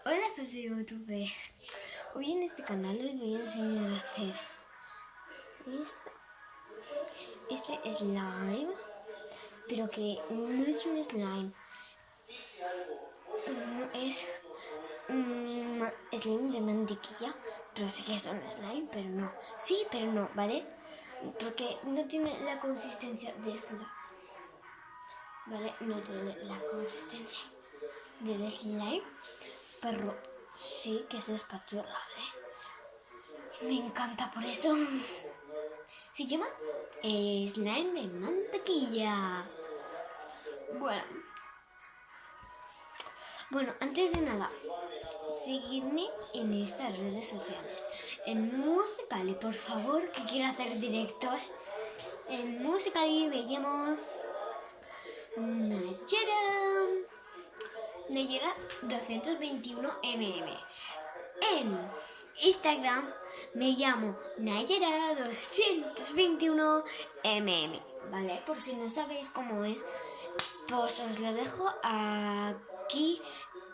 Hola, pues de YouTube. Hoy en este canal les voy a enseñar a hacer este slime, pero que no es un slime, no es un slime de mantequilla, pero sí que es un slime, pero no. Sí, pero no, ¿vale? Porque no tiene la consistencia de slime, ¿vale? No tiene la consistencia del slime, pero sí que es espatulable. Me encanta por eso. Se llama slime de mantequilla. Bueno, antes de nada, seguidme en estas redes sociales. En Musical.ly, por favor, que quiero hacer directos. En Musical.ly me llamo Nayera 221mm. En Instagram me llamo Nayera 221mm, ¿vale? Por si no sabéis cómo es, pues os lo dejo aquí.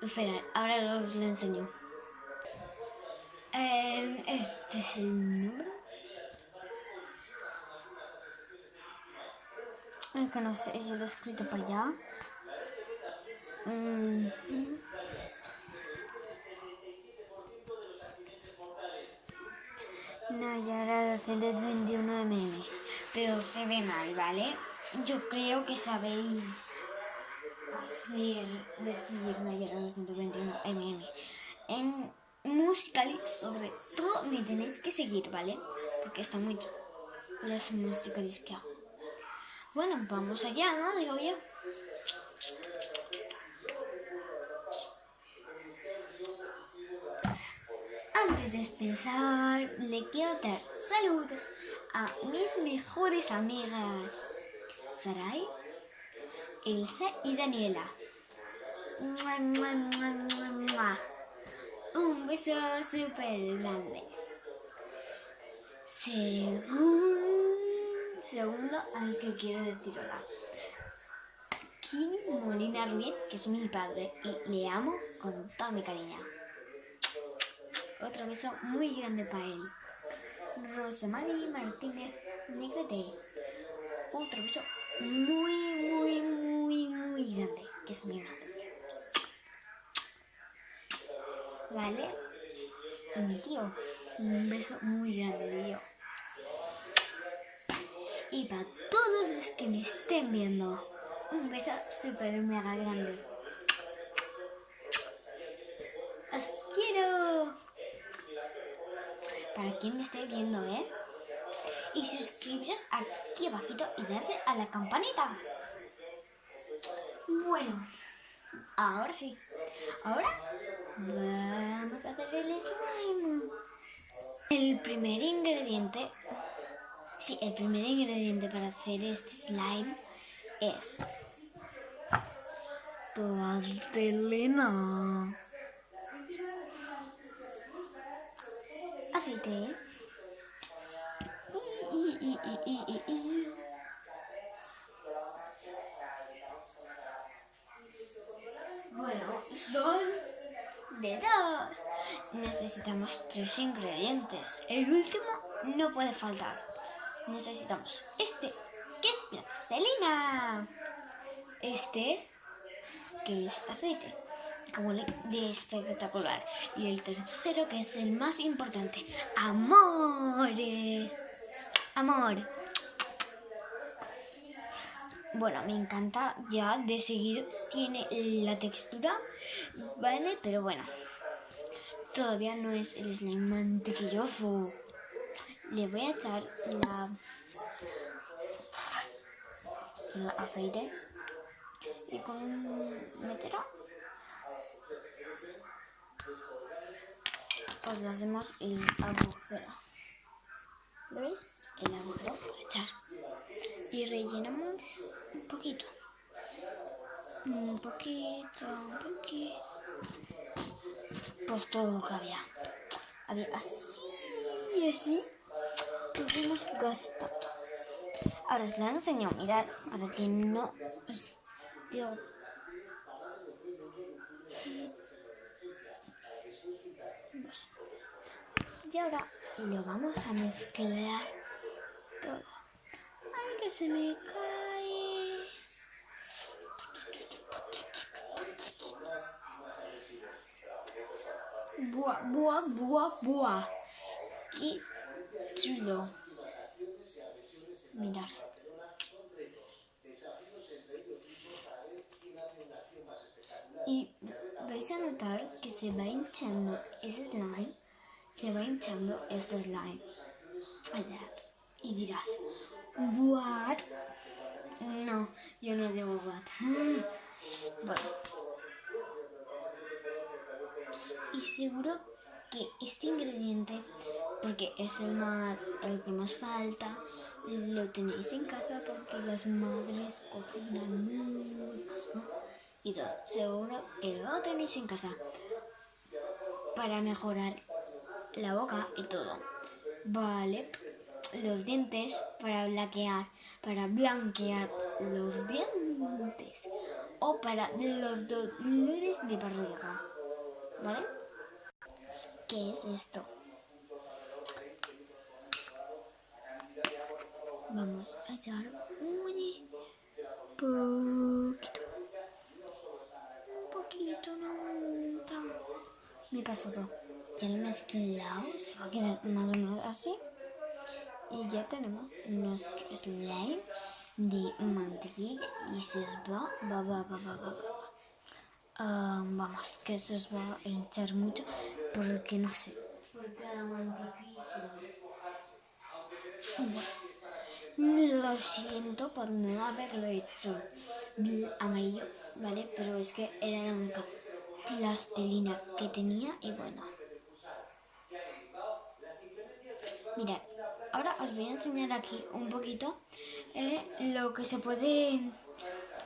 Esperad, ahora os lo enseño. Este es el número. Es que no sé, yo lo he escrito para allá. Nayara 221mm. Pero se ve mal, ¿vale? Yo creo que sabéis decir Nayara 221mm. En Musical.ly, sobre todo, me tenéis que seguir, ¿vale? Porque está muy las Musical.lys que hago. Bueno, vamos allá, ¿no? Digo yo. Antes de empezar, le quiero dar saludos a mis mejores amigas, Sarai, Elsa y Daniela. ¡Mua, mua, mua, mua, mua! Un beso súper grande. Segundo al que quiero decir hola. Kim Molina Ruiz, que es mi padre y le amo con toda mi cariño. Otro beso muy grande para él. Rosemary Martínez Negrete. Otro beso muy grande, que es mi madre. ¿Vale? Y mi tío. Un beso muy grande, tío. Y para todos los que me estén viendo, un beso súper mega grande. ¡Os quiero! Para quien me esté viendo, y suscribiros aquí abajito y darle a la campanita. Bueno, ahora sí. Ahora vamos a hacer el slime. El primer ingrediente para hacer este slime es plastilina, aceite bueno, son de dos. Necesitamos 3 ingredientes. El último no puede faltar. Necesitamos este, que es plastilina. Este, que es aceite, como de espectacular. Y el tercero, que es el más importante, amor. Bueno, me encanta ya de seguir, tiene la textura, ¿vale? Pero bueno, todavía no es el slime mantequilloso. Le voy a echar el aceite y con metera pues le hacemos el agujero. ¿Lo veis? El agujero por echar. Y rellenamos un poquito. Pues todo lo que había. Así. Lo hemos gastado. Ahora os la enseño, mirad, para que no os digo. Y ahora lo vamos a mezclar todo. ¡Ay, que se me cae! ¡Buah, buah, buah, buah! ¡Qué chulo! Mirad. Y vais a notar que se va hinchando ese slime, se va hinchando este slime. Y dirás, ¿what? No, yo no digo what. Bueno. Y seguro que este ingrediente, porque es el que más falta, lo tenéis en casa porque las madres cocinan mucho y todo. Seguro que lo tenéis en casa para mejorar la boca y todo. Vale, los dientes para blanquear los dientes o para los dolores de barriga. ¿Vale? ¿Qué es esto? Vamos a echar un poquito, no mucho. Me pasa todo. Ya lo he mezclado, se va a quedar más o menos así. Y ya tenemos nuestro slime de mantequilla y se os va. Vamos, que se os va a hinchar mucho porque no sé. Porque la mantequilla. Lo siento por no haberlo hecho amarillo, ¿vale? Pero es que era la única plastilina que tenía y bueno. Mirad, ahora os voy a enseñar aquí un poquito lo que se puede,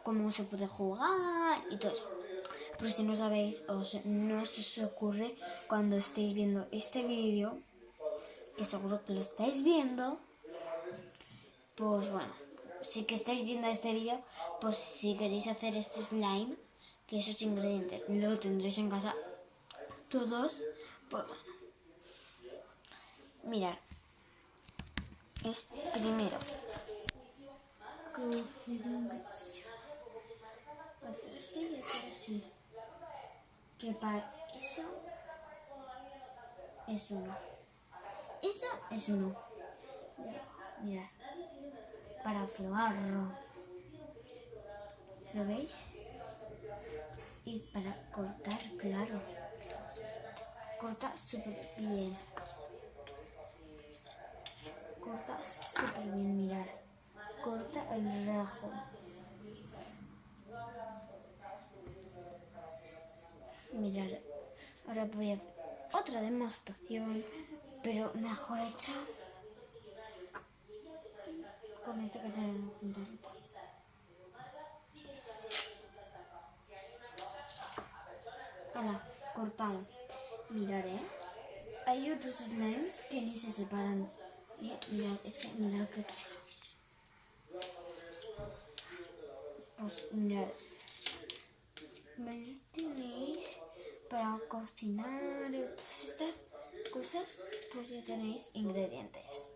cómo se puede jugar y todo eso. Por si no sabéis, no se os ocurre cuando estéis viendo este vídeo, que seguro que lo estáis viendo, pues bueno, si que estáis viendo este vídeo, pues si queréis hacer este slime, que esos ingredientes lo tendréis en casa todos, pues bueno. Mirad, es primero hacer así y hacer así, que para eso es uno. Eso es uno. Mirad, para cebarlo. ¿Lo veis? Y para cortar, claro. Corta súper bien. Corta súper bien, mirad. Corta el rajo. Mirad, ahora voy a hacer otra demostración, pero mejor hecha con esto que tenemos junto. Ahora, cortamos. Mirad, hay otros slimes que ni se separan. Mirad, es que mirad qué chulo. Pues mirad. ¿Me tenéis para cocinar todas estas cosas? Pues ya tenéis ingredientes.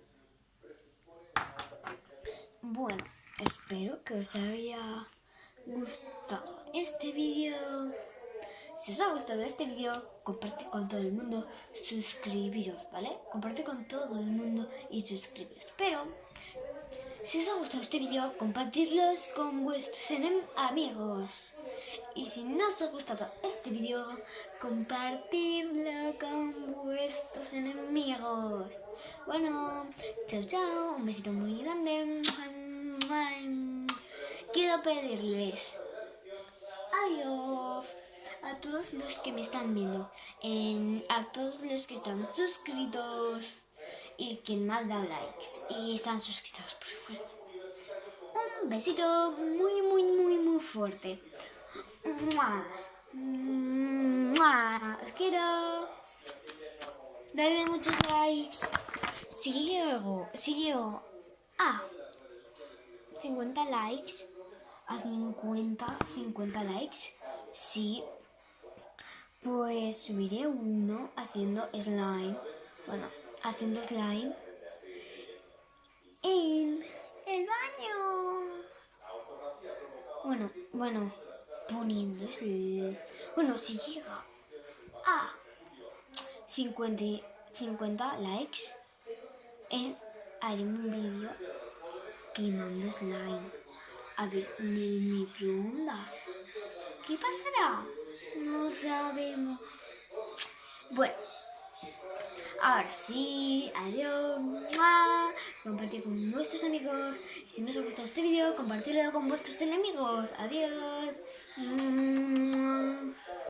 Bueno, espero que os haya gustado este vídeo. Si os ha gustado este vídeo, comparte con todo el mundo, suscribiros, ¿vale? Comparte con todo el mundo y suscribiros. Pero, si os ha gustado este vídeo, compartirlos con vuestros amigos. Y si no os ha gustado este vídeo, compartirlo con vuestros enemigos. Bueno, chao chao, un besito muy grande. Quiero pedirles adiós a todos los que me están viendo, a todos los que están suscritos y quien me ha dado likes y están suscritos, por supuesto. Un besito muy muy muy muy fuerte. ¡Mua! ¡Mua! Os quiero. Dadme muchos likes. Si llego a 50 likes, a 50 likes, sí, pues subiré uno haciendo slime Bueno, haciendo slime en el baño. Bueno, poniendo slime. Bueno, si llega a 50 likes, haré un vídeo quemando slime. A ver, en el microondas. ¿Qué pasará? No sabemos. Bueno, ahora sí, adiós. ¡Mua! Compartid con vuestros amigos. Y si no os ha gustado este vídeo, compartidlo con vuestros enemigos. Adiós.